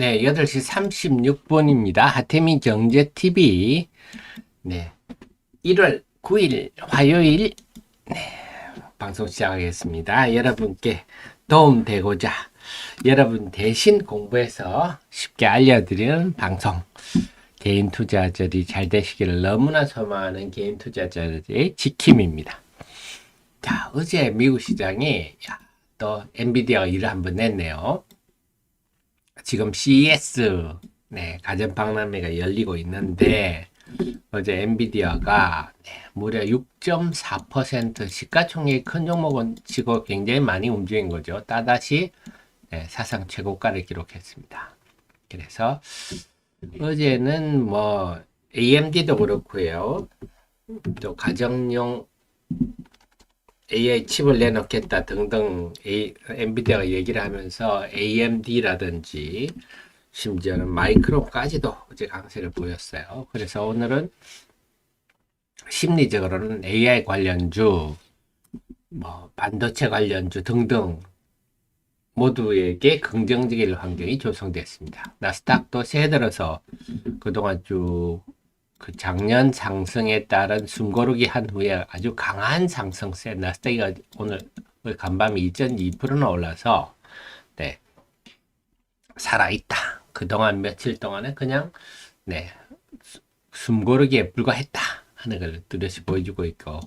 네, 8시 36분입니다. 하태민 경제TV. 네, 1월 9일 화요일 방송 시작하겠습니다. 여러분께 도움되고자 여러분 대신 공부해서 쉽게 알려드리는 방송. 개인 투자자들이 잘 되시기를 너무나 소망하는 개인 투자자들의 지킴입니다. 자, 어제 미국 시장이 또 엔비디아가 일을 한번 냈네요. 지금 CES 가전 박람회가 열리고 있는데 어제 엔비디아가 무려 6.4% 시가총액 큰 종목은 치고 굉장히 많이 움직인 거죠. 따다시 사상 최고가를 기록했습니다. 그래서 어제는 뭐 AMD도 그렇고요. 또 가정용 AI 칩을 내놓겠다 등등 엔비디아가 얘기를 하면서 AMD라든지 심지어는 마이크론까지도 어제 강세를 보였어요. 그래서 오늘은 심리적으로는 AI 관련주, 뭐 반도체 관련주 등등 모두에게 긍정적인 환경이 조성됐습니다. 나스닥도 새해 들어서 그동안 쭉 그 작년 상승에 따른 숨고르기 한 후에 아주 강한 상승세 나스닥이 오늘 간밤에 2.2%나 올라서 살아있다. 그동안 며칠 동안에 그냥 숨고르기에 불과했다 하는 걸 뚜렷이 보여주고 있고,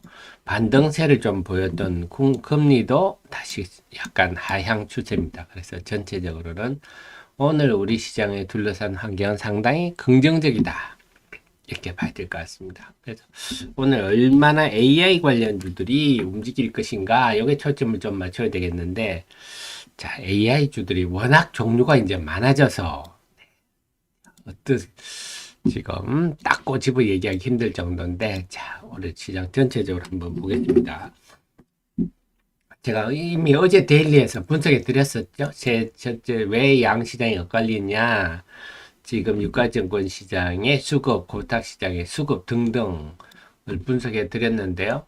반등세를 좀 보였던 금리도 다시 약간 하향 추세입니다. 그래서 전체적으로는 오늘 우리 시장에 둘러싼 환경은 상당히 긍정적이다 이렇게 봐야 될 것 같습니다. 그래서 오늘 얼마나 AI 관련주들이 움직일 것인가 여기에 초점을 좀 맞춰야 되겠는데, 자, AI 주들이 워낙 종류가 이제 많아져서 지금 딱 꼬집어 얘기하기 힘들 정도인데, 자, 오늘 시장 전체적으로 한번 보겠습니다. 제가 이미 어제 데일리에서 분석해 드렸었죠. 왜 양시장이 엇갈리냐, 지금 유가증권 시장의 수급, 고탁 시장의 수급 등등을 분석해 드렸는데요.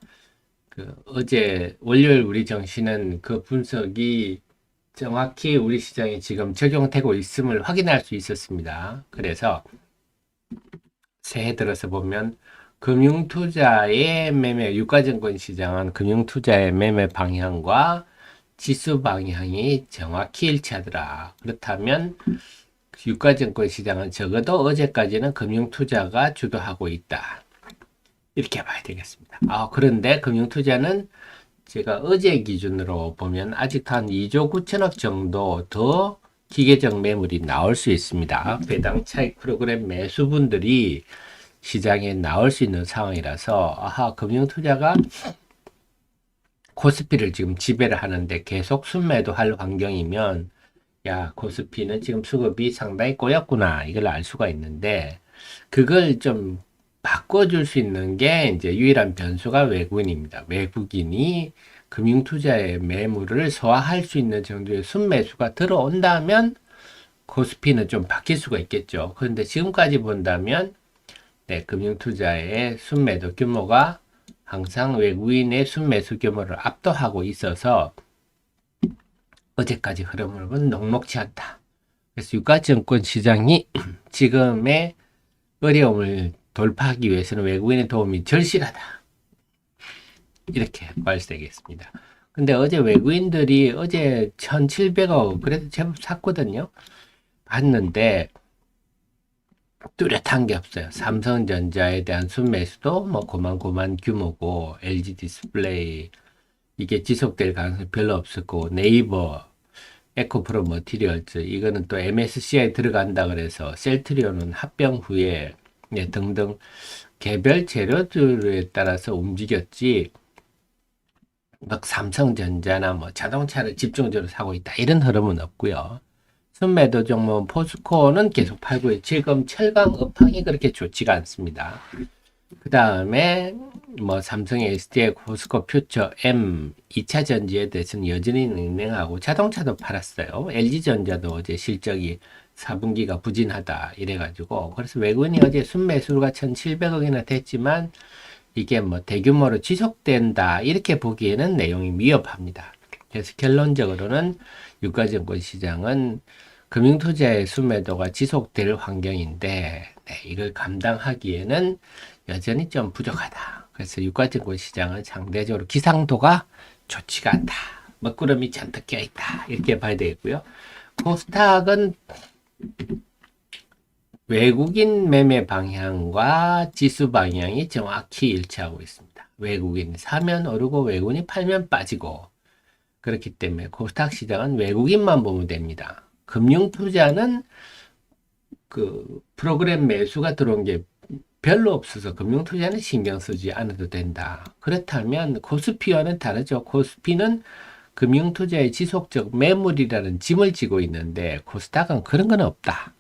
어제 월요일 우리 정시는 그 분석이 정확히 우리 시장에 지금 적용되고 있음을 확인할 수 있었습니다. 그래서 새해 들어서 보면 금융투자의 매매, 유가증권 시장은 금융투자의 매매 방향과 지수 방향이 정확히 일치하더라. 그렇다면 유가증권 시장은 적어도 어제까지는 금융투자가 주도하고 있다. 이렇게 봐야 되겠습니다. 그런데 금융투자는 제가 어제 기준으로 보면 아직 한 2조 9천억 정도 더 기계적 매물이 나올 수 있습니다. 배당 차익 프로그램 매수분들이 시장에 나올 수 있는 상황이라서 금융투자가 코스피를 지금 지배를 하는데 계속 순매도 할 환경이면, 야, 코스피는 지금 수급이 상당히 꼬였구나 이걸 알 수가 있는데, 그걸 좀 바꿔줄 수 있는 게 이제 유일한 변수가 외국인입니다. 외국인이 금융투자의 매물을 소화할 수 있는 정도의 순매수가 들어온다면 코스피는 좀 바뀔 수가 있겠죠. 그런데 지금까지 본다면 금융투자의 순매도 규모가 항상 외국인의 순매수 규모를 압도하고 있어서 어제까지 흐름은 녹록지 않다. 그래서 유가증권 시장이 지금의 어려움을 돌파하기 위해서는 외국인의 도움이 절실하다. 이렇게 봐야 되겠습니다. 근데 어제 외국인들이 어제 1,700억 그래도 제법 샀거든요. 봤는데 뚜렷한 게 없어요. 삼성전자에 대한 순매수도 뭐 고만고만 규모고, LG 디스플레이 이게 지속될 가능성이 별로 없었고, 네이버, 에코프로 머티리얼즈 이거는 또 MSCI에 들어간다 그래서 셀트리온은 합병 후에 등등 개별 재료들에 따라서 움직였지, 막 삼성전자나 뭐 자동차를 집중적으로 사고 있다 이런 흐름은 없고요. 순매도 종목 포스코는 계속 팔고 있고, 지금 철강 업황이 그렇게 좋지가 않습니다. 그 다음에 뭐 삼성의 SDI, 포스코 퓨처, M 2차 전지에 대해서는 여전히 냉랭하고 자동차도 팔았어요. LG전자도 어제 실적이 4분기가 부진하다 이래가지고, 그래서 외국인이 어제 순매수가 1,700억이나 됐지만 이게 뭐 대규모로 지속된다 이렇게 보기에는 내용이 미흡합니다. 그래서 결론적으로는 유가증권 시장은 금융투자의 순매도가 지속될 환경인데 이걸 감당하기에는 여전히 좀 부족하다. 그래서 유가증권 시장은 상대적으로 기상도가 좋지가 않다. 먹구름이 잔뜩 껴있다. 이렇게 봐야 되겠고요. 코스닥은 외국인 매매 방향과 지수 방향이 정확히 일치하고 있습니다. 외국인이 사면 오르고 외국인이 팔면 빠지고, 그렇기 때문에 코스닥 시장은 외국인만 보면 됩니다. 금융 투자는 그 프로그램 매수가 들어온 게 별로 없어서 금융 투자는 신경 쓰지 않아도 된다. 그렇다면 코스피와는 다르죠. 코스피는 금융 투자의 지속적 매물이라는 짐을 지고 있는데 코스닥은 그런 건 없다.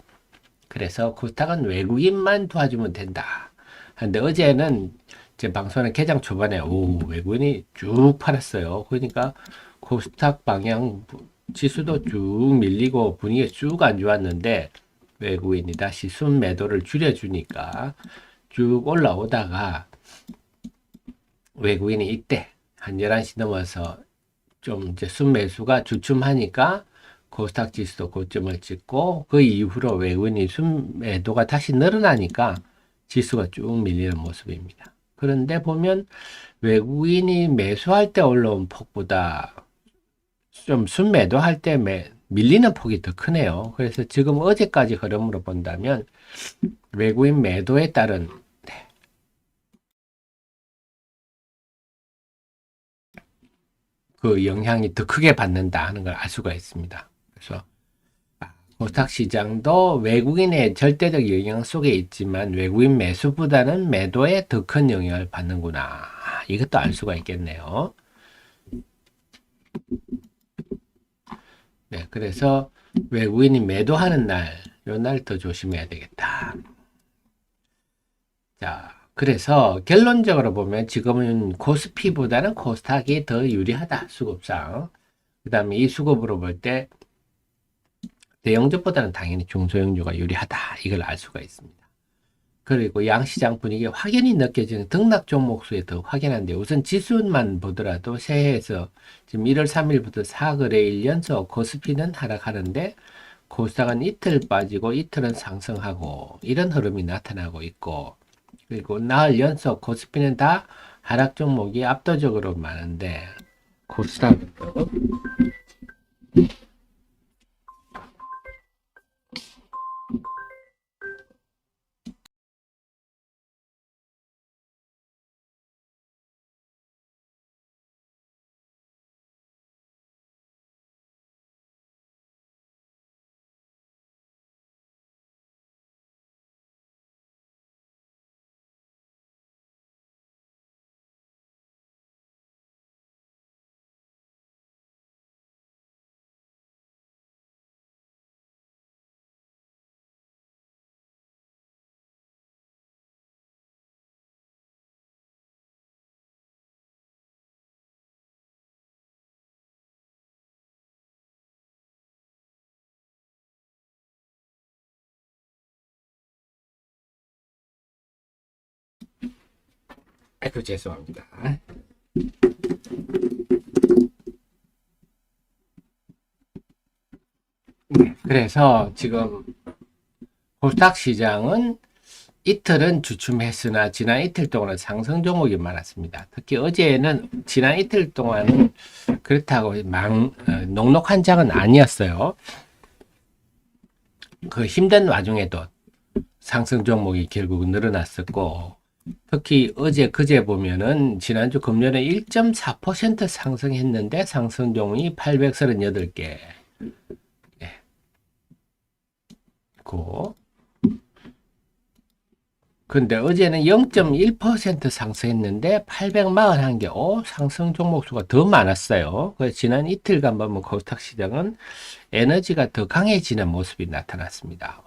그래서 코스닥은 외국인만 도와주면 된다. 근데 어제는 제 방송하는 개장 초반에 외국인이 쭉 팔았어요. 그러니까 코스닥 방향 지수도 쭉 밀리고 분위기가 쭉 안 좋았는데 외국인이 다시 순매도를 줄여주니까 쭉 올라오다가 외국인이 이때 한 11시 넘어서 좀 이제 순매수가 주춤하니까 코스닥 지수도 고점을 찍고 그 이후로 외국인이 순매도가 다시 늘어나니까 지수가 쭉 밀리는 모습입니다. 그런데 보면 외국인이 매수할 때 올라온 폭보다 좀 순매도할 때 밀리는 폭이 더 크네요. 그래서 지금 어제까지 흐름으로 본다면 외국인 매도에 따른 그 영향이 더 크게 받는다 하는 걸 알 수가 있습니다. 그래서 코스닥 시장도 외국인의 절대적 영향 속에 있지만 외국인 매수보다는 매도에 더 큰 영향을 받는구나. 이것도 알 수가 있겠네요. 네, 그래서 외국인이 매도하는 날, 요 날 더 조심해야 되겠다. 자, 그래서 결론적으로 보면 지금은 코스피보다는 코스닥이 더 유리하다. 수급상. 그 다음에 이 수급으로 볼 때 대형주보다는 당연히 중소형주가 유리하다. 이걸 알 수가 있습니다. 그리고 양시장 분위기 확연히 느껴지는 등락 종목 수에 더 확연한데 우선 지수만 보더라도 새해에서 지금 1월 3일부터 4거래일 연속 코스피는 하락하는데 코스닥은 이틀 빠지고 이틀은 상승하고 이런 흐름이 나타나고 있고, 그리고 나흘 연속 코스피는 다 하락 종목이 압도적으로 많은데 코스닥 아이고 죄송합니다. 그래서 지금 코스닥 시장은 이틀은 주춤했으나 지난 이틀 동안은 상승 종목이 많았습니다. 특히 어제는 지난 이틀 동안은 그렇다고 녹록한 장은 아니었어요. 그 힘든 와중에도 상승 종목이 결국 늘어났었고, 특히 어제 그제 보면은 지난주 금요일에 1.4% 상승했는데 상승 종목이 838개. 네. 근데 어제는 0.1% 상승했는데 841개. 상승 종목 수가 더 많았어요. 그래서 지난 이틀간 보면 코스닥 시장은 에너지가 더 강해지는 모습이 나타났습니다.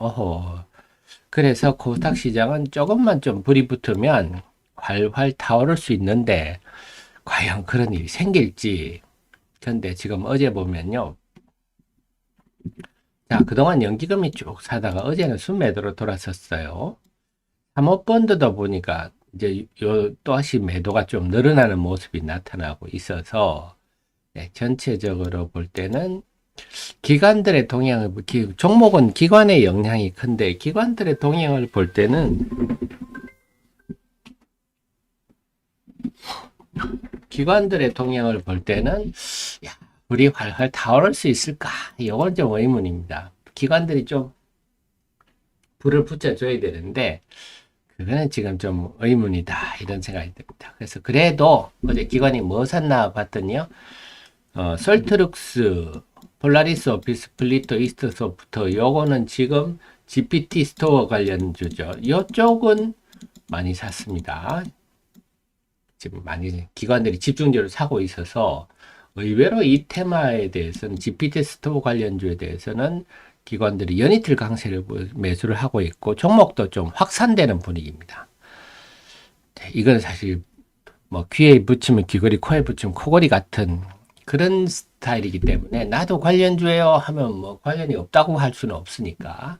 그래서 코스닥 시장은 조금만 좀 불이 붙으면 활활 타오를 수 있는데 과연 그런 일이 생길지. 근데 지금 어제 보면요. 자, 그동안 연기금이 쭉 사다가 어제는 순매도로 돌아섰어요. 사모펀드도 보니까 이제 또다시 매도가 좀 늘어나는 모습이 나타나고 있어서, 네, 전체적으로 볼 때는 기관들의 동향을, 종목은 기관의 영향이 큰데, 기관들의 동향을 볼 때는, 야, 불이 활활 타오를 수 있을까? 이건 좀 의문입니다. 기관들이 좀 불을 붙여줘야 되는데, 그거는 지금 좀 의문이다. 이런 생각이 듭니다. 그래서 그래도 어제 기관이 뭐 샀나 봤더니요. 설트룩스, 폴라리스 오피스 플리터, 이스트 소프트, 요거는 지금 GPT 스토어 관련주죠. 요쪽은 많이 샀습니다. 지금 많이 기관들이 집중적으로 사고 있어서 의외로 이 테마에 대해서는 GPT 스토어 관련주에 대해서는 기관들이 연이틀 강세를 매수를 하고 있고 종목도 좀 확산되는 분위기입니다. 네, 이건 사실 뭐 귀에 붙이면 귀걸이, 코에 붙이면 코걸이 같은 그런 스타일이기 때문에 나도 관련주예요 하면 뭐 관련이 없다고 할 수는 없으니까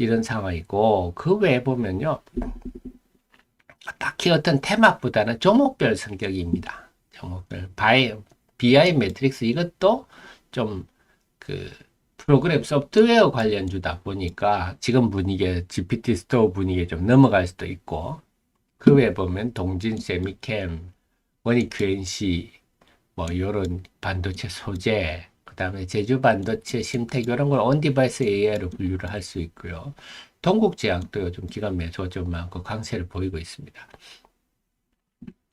이런 상황이고 그 외에 보면요 딱히 어떤 테마보다는 종목별 성격입니다. 종목별 BI 매트릭스 이것도 좀 그 프로그램 소프트웨어 관련주다 보니까 지금 분위기에 GPT 스토어 분위기에 좀 넘어갈 수도 있고 그 외에 보면 동진 세미캠, 원익 QNC 뭐 요런 반도체 소재 그 다음에 제주 반도체 심텍 이런 걸 온디바이스 AI로 분류를 할 수 있고요. 동국제약도 요즘 기관 매수가 좀 많고 강세를 보이고 있습니다.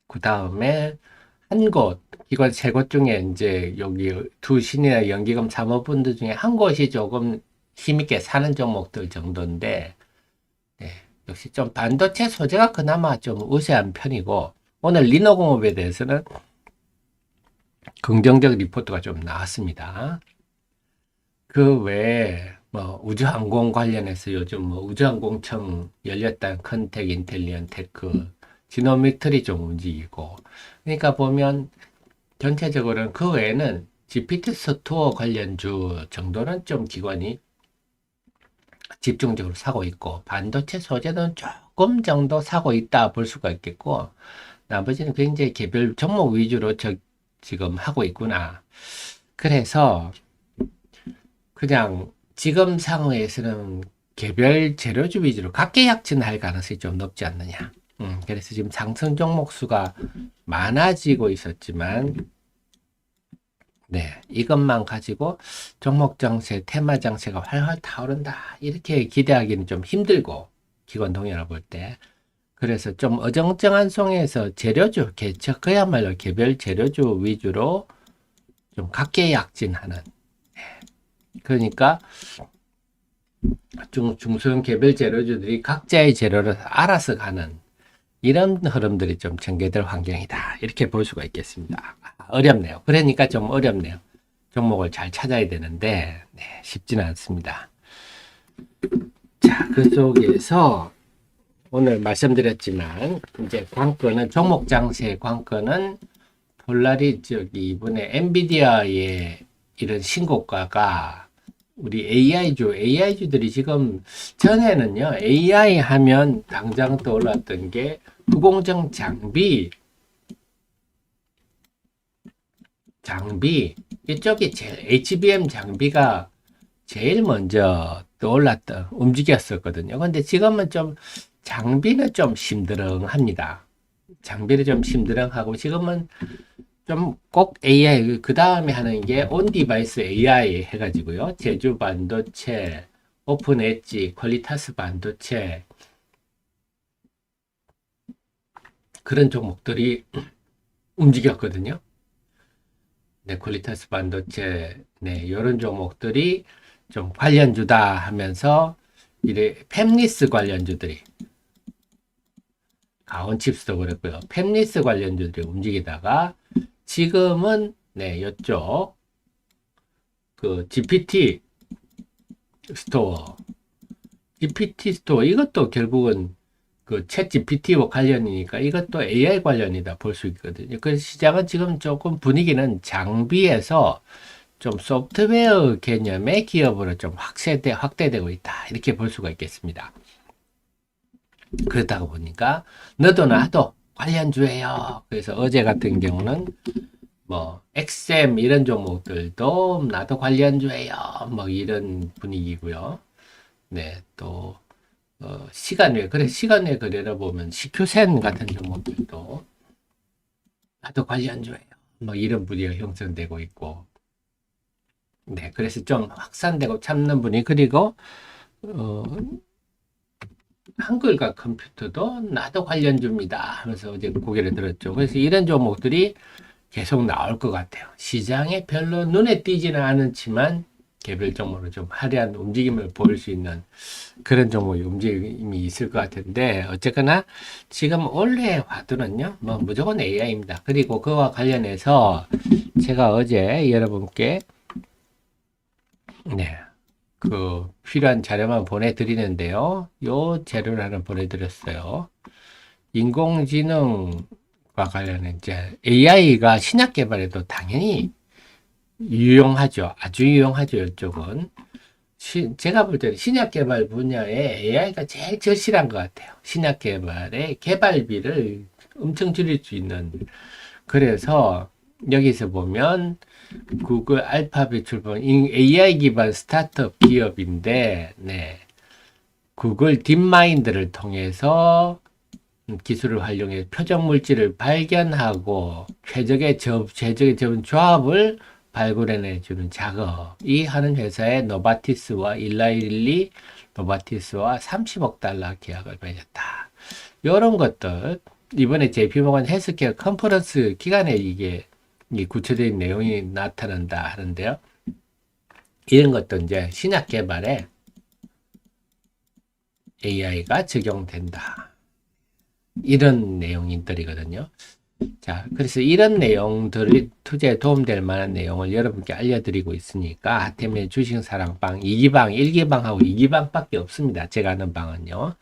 그 다음에 한 곳, 기관 세 곳 중에 이제 여기 두 신이나 연기금 사모펀드 중에 한 곳이 조금 힘있게 사는 종목들 정도인데, 네, 역시 좀 반도체 소재가 그나마 좀 우세한 편이고, 오늘 리노공업에 대해서는 긍정적 리포트가 좀 나왔습니다. 그 외에 뭐 우주항공 관련해서 요즘 뭐 우주항공청 열렸다는 컨텍, 인텔리언, 테크, 지노미터리 좀 움직이고 그러니까 보면 전체적으로는 그 외에는 GPT 스토어 관련주 정도는 좀 기관이 집중적으로 사고 있고 반도체 소재는 조금 정도 사고 있다 볼 수가 있겠고 나머지는 굉장히 개별 종목 위주로 지금 하고 있구나. 그래서 그냥 지금 상황에서는 개별 재료주 위주로 각계약진할 가능성이 좀 높지 않느냐. 그래서 지금 상승 종목 수가 많아지고 있었지만, 네, 이것만 가지고 종목 장세, 테마 장세가 활활 타오른다. 이렇게 기대하기는 좀 힘들고, 기관 동향을 볼 때. 그래서 좀 어정쩡한 송에서 재료주, 그야말로 개별 재료주 위주로 좀 각계약진하는. 그러니까 중소형 개별 재료주들이 각자의 재료를 알아서 가는 이런 흐름들이 좀 전개될 환경이다. 이렇게 볼 수가 있겠습니다. 어렵네요. 그러니까 좀 어렵네요. 종목을 잘 찾아야 되는데 네, 쉽지는 않습니다. 자, 그 속에서 오늘 말씀드렸지만 이제 관건은 종목 장세 관건은 이번에 엔비디아의 이런 신고가가 우리 AI주들이 지금 전에는요 AI 하면 당장 떠올랐던 게 후공정 장비 이쪽이 HBM 장비가 제일 먼저 움직였었거든요. 근데 지금은 좀 장비는 좀 심드렁합니다. 장비를 좀 심드렁하고 지금은 좀 꼭 AI 그 다음에 하는 게 온디바이스 AI 해가지고요. 제주 반도체, 오픈 엣지, 퀄리타스 반도체 그런 종목들이 움직였거든요. 네, 퀄리타스 반도체, 네, 이런 종목들이 좀 관련주다 하면서 이래 팹리스 관련주들이 가온칩스도 그랬고요. 팹리스 관련주들이 움직이다가 지금은 네, 이쪽 그 GPT 스토어 이것도 결국은 그 챗 GPT와 관련이니까 이것도 AI 관련이다 볼 수 있거든요. 그래서 시장은 지금 조금 분위기는 장비에서 좀 소프트웨어 개념의 기업으로 좀 확대되고 있다. 이렇게 볼 수가 있겠습니다. 그렇다고 보니까 너도 나도 관련주예요. 그래서 어제 같은 경우는 뭐 엑셈 이런 종목들도 나도 관련주예요. 뭐 이런 분위기고요. 네, 또 시간외 그래 시간외 거래를 보면 시큐센 같은 종목들도 나도 관련주예요. 뭐 이런 분위기가 형성되고 있고, 네, 그래서 좀 확산되고 참는 분위 그리고 어, 한글과 컴퓨터도 나도 관련주입니다 하면서 어제 고개를 들었죠. 그래서 이런 종목들이 계속 나올 것 같아요. 시장에 별로 눈에 띄지는 않지만 개별 종목으로 좀 화려한 움직임을 보일 수 있는 그런 종목의 움직임이 있을 것 같은데, 어쨌거나 지금 올해 화두는요 뭐 무조건 AI입니다. 그리고 그와 관련해서 제가 어제 여러분께 네, 그 필요한 자료만 보내드리는데요, 요 자료를 하나 보내드렸어요. 인공지능과 관련해 이제 AI가 신약 개발에도 당연히 유용하죠. 아주 유용하죠. 이쪽은 제가 볼 때는 신약 개발 분야에 AI가 제일 절실한 것 같아요. 신약 개발의 개발비를 엄청 줄일 수 있는. 그래서 여기서 보면 구글 알파벳 출범 AI 기반 스타트업 기업인데, 네, 구글 딥마인드를 통해서 기술을 활용해 표적 물질을 발견하고 최적의 접은 조합을 발굴해내 주는 작업이 하는 회사의 노바티스와 일라일리 노바티스와 30억 달러 계약을 맺었다. 이런 것들 이번에 JP모건 헬스케어 컨퍼런스 기간에 이게 구체적인 내용이 나타난다 하는데요. 이런 것도 이제 신약 개발에 AI가 적용된다. 이런 내용들이거든요. 자, 그래서 이런 내용들이 투자에 도움될 만한 내용을 여러분께 알려드리고 있으니까, 하태면의 주식사랑방 2기방, 1기방하고 2기방밖에 없습니다. 제가 하는 방은요.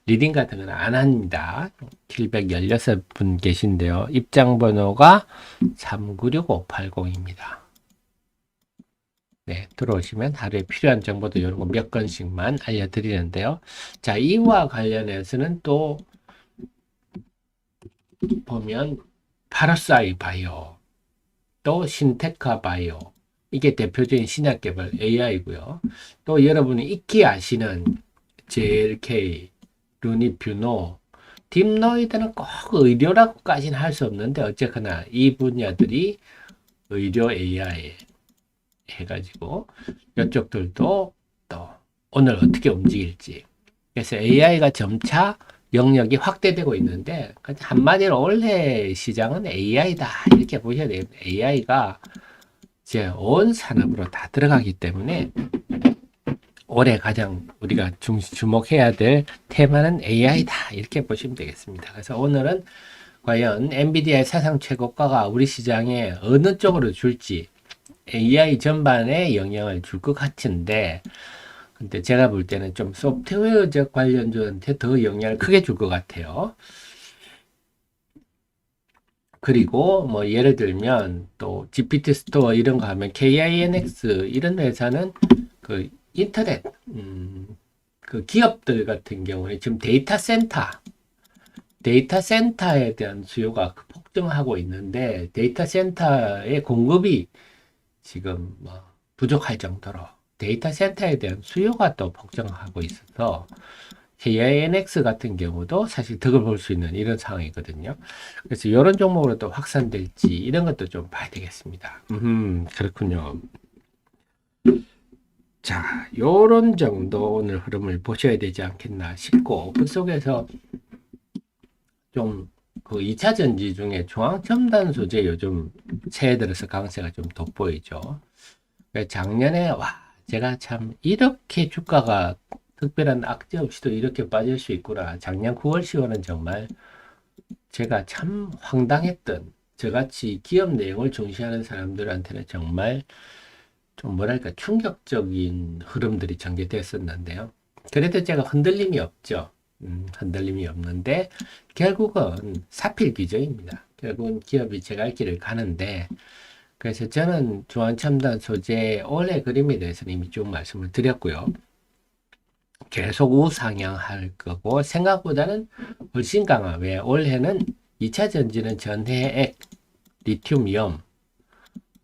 리딩 같은 건 안 합니다. 716분 계신데요. 입장 번호가 396580입니다. 네, 들어오시면 하루에 필요한 정보도 이런 거 몇 건씩만 알려드리는데요. 자, 이와 관련해서는 또 보면 파라사이 바이오, 또 신테카 바이오, 이게 대표적인 신약 개발 AI고요. 또 여러분이 익히 아시는 JLK, 루니뷰노, 딥노이드는 꼭 의료라고까지는 할 수 없는데 어쨌거나 이 분야들이 의료 AI 해가지고 이쪽들도 또 오늘 어떻게 움직일지. 그래서 AI가 점차 영역이 확대되고 있는데, 한마디로 올해 시장은 AI다 이렇게 보셔야 돼요. AI가 이제 온 산업으로 다 들어가기 때문에 올해 가장 우리가 주목해야 될 테마는 AI다 이렇게 보시면 되겠습니다. 그래서 오늘은 과연 엔비디아의 사상 최고가가 우리 시장에 어느 쪽으로 줄지, AI 전반에 영향을 줄 것 같은데, 근데 제가 볼 때는 좀 소프트웨어적 관련주한테 더 영향을 크게 줄 것 같아요. 그리고 뭐 예를 들면 또 GPT 스토어 이런 거 하면 KINX 이런 회사는 그 인터넷 그 기업들 같은 경우에 지금 데이터 센터에 대한 수요가 폭증하고 있는데, 데이터 센터의 공급이 지금 뭐 부족할 정도로 데이터 센터에 대한 수요가 또 폭증하고 있어서 KINX 같은 경우도 사실 덕을 볼 수 있는 이런 상황이거든요. 그래서 이런 종목으로 또 확산될지 이런 것도 좀 봐야 되겠습니다. 그렇군요. 자, 요런 정도 오늘 흐름을 보셔야 되지 않겠나 싶고, 그 속에서 좀 그 2차 전지 중에 중앙첨단 소재 요즘 새해 들어서 강세가 좀 돋보이죠. 작년에 제가 참 이렇게 주가가 특별한 악재 없이도 이렇게 빠질 수 있구나. 작년 9월, 10월은 정말 제가 참 황당했던, 저같이 기업 내용을 중시하는 사람들한테는 정말 좀 뭐랄까 충격적인 흐름들이 전개됐었는데요. 그래도 제가 흔들림이 없죠. 흔들림이 없는데 결국은 사필귀정입니다. 결국은 기업이 제 갈 길을 가는데, 그래서 저는 중앙첨단 소재 올해 그림에 대해서는 이미 쭉 말씀을 드렸고요. 계속 우상향할 거고 생각보다는 훨씬 강한. 왜? 올해는 2차 전지는 전해액, 리튬이온,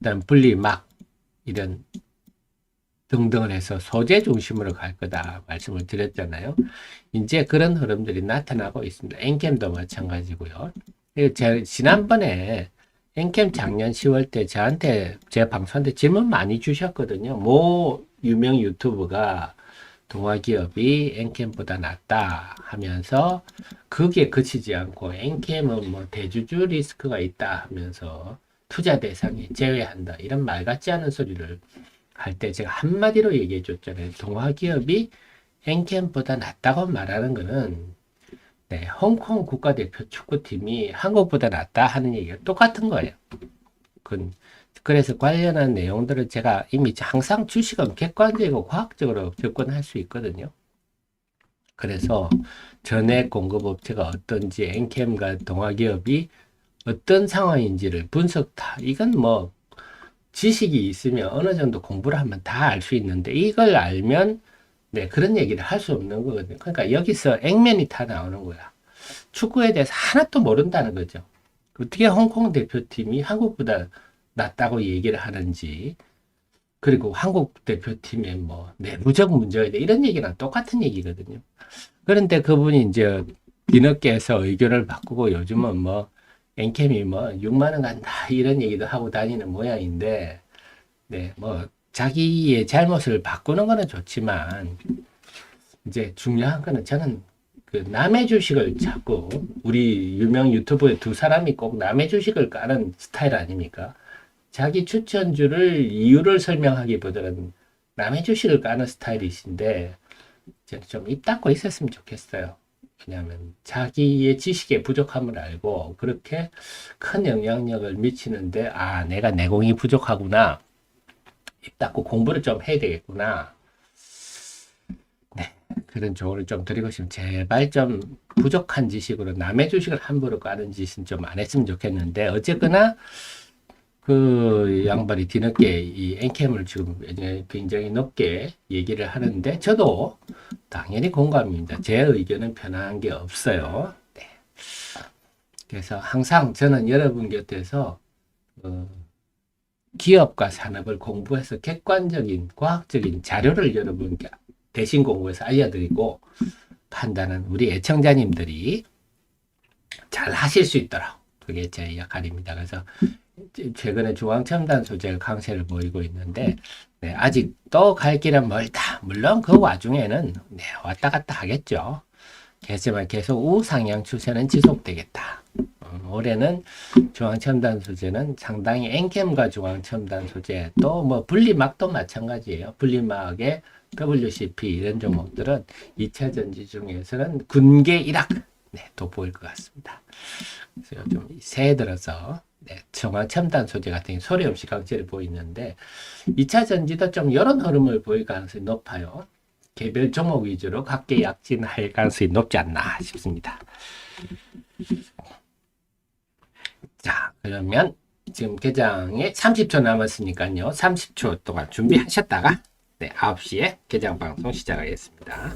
그다음 분리막 이런 등등을 해서 소재 중심으로 갈 거다 말씀을 드렸잖아요. 이제 그런 흐름들이 나타나고 있습니다. 엔캠도 마찬가지고요. 그리고 지난번에 엔캠 작년 10월 때 저한테 제 방송한테 질문 많이 주셨거든요. 모 유명 유튜브가 동아기업이 엔캠보다 낫다 하면서 그게 그치지 않고 엔캠은 뭐 대주주 리스크가 있다 하면서 투자 대상에 제외한다 이런 말 같지 않은 소리를 할 때 제가 한마디로 얘기해 줬잖아요. 동아기업이 엔캠보다 낫다고 말하는 거는 네, 홍콩 국가대표 축구팀이 한국보다 낫다 하는 얘기가 똑같은 거예요. 그래서 관련한 내용들을 제가 이미 항상 주식은 객관적이고 과학적으로 접근할 수 있거든요. 그래서 전액 공급업체가 어떤지 엔캠과 동아기업이 어떤 상황인지를 분석다. 이건 뭐 지식이 있으면 어느 정도 공부를 하면 다 알 수 있는데 이걸 알면 네, 그런 얘기를 할 수 없는 거거든요. 그러니까 여기서 액면이 다 나오는 거야. 축구에 대해서 하나도 모른다는 거죠. 어떻게 홍콩 대표팀이 한국보다 낫다고 얘기를 하는지, 그리고 한국 대표팀의 뭐 내부적 문제가 있다 이런 얘기랑 똑같은 얘기거든요. 그런데 그분이 이제 뒤늦게 해서 의견을 바꾸고 요즘은 뭐 엔캠이 뭐 6만 원 간다 이런 얘기도 하고 다니는 모양인데, 네, 뭐 자기의 잘못을 바꾸는 거는 좋지만 이제 중요한 거는 저는 그 남의 주식을 자꾸 우리 유명 유튜브에 두 사람이 꼭 남의 주식을 까는 스타일 아닙니까? 자기 추천주를 이유를 설명하기보다는 남의 주식을 까는 스타일이신데 저는 좀 입 닫고 있었으면 좋겠어요. 왜냐하면 자기의 지식의 부족함을 알고 그렇게 큰 영향력을 미치는데 아 내가 내공이 부족하구나. 입 닫고 공부를 좀 해야 되겠구나. 네, 그런 조언을 좀 드리고 싶으면 제발 좀 부족한 지식으로 남의 주식을 함부로 까는 짓은 좀 안 했으면 좋겠는데 어쨌거나 그 양반이 뒤늦게 이 엔캠을 지금 굉장히 높게 얘기를 하는데 저도 당연히 공감입니다. 제 의견은 변한 게 없어요. 네. 그래서 항상 저는 여러분 곁에서 기업과 산업을 공부해서 객관적인 과학적인 자료를 여러분께 대신 공부해서 알려드리고 판단은 우리 애청자님들이 잘 하실 수 있도록 그게 제 역할입니다. 그래서 최근에 중앙첨단 소재가 강세를 보이고 있는데 네, 아직 또 갈 길은 멀다. 물론 그 와중에는 네, 왔다 갔다 하겠죠. 하지만 계속 우상향 추세는 지속되겠다. 올해는 중앙첨단 소재는 상당히 엔캠과 중앙첨단 소재 또 뭐 분리막도 마찬가지예요. 분리막의 WCP 이런 종목들은 2차 전지 중에서는 군계 일학 네, 돋보일 것 같습니다. 그래서 좀 새해 들어서 네, 중앙첨단 소재 같은 게 소리 없이 강세를 보이는데 2차 전지도 좀 이런 흐름을 보일 가능성이 높아요. 개별 종목 위주로 각계 약진할 가능성이 높지 않나 싶습니다. 자, 그러면 지금 개장에 30초 남았으니까요. 30초 동안 준비하셨다가 네, 9시에 개장 방송 시작하겠습니다.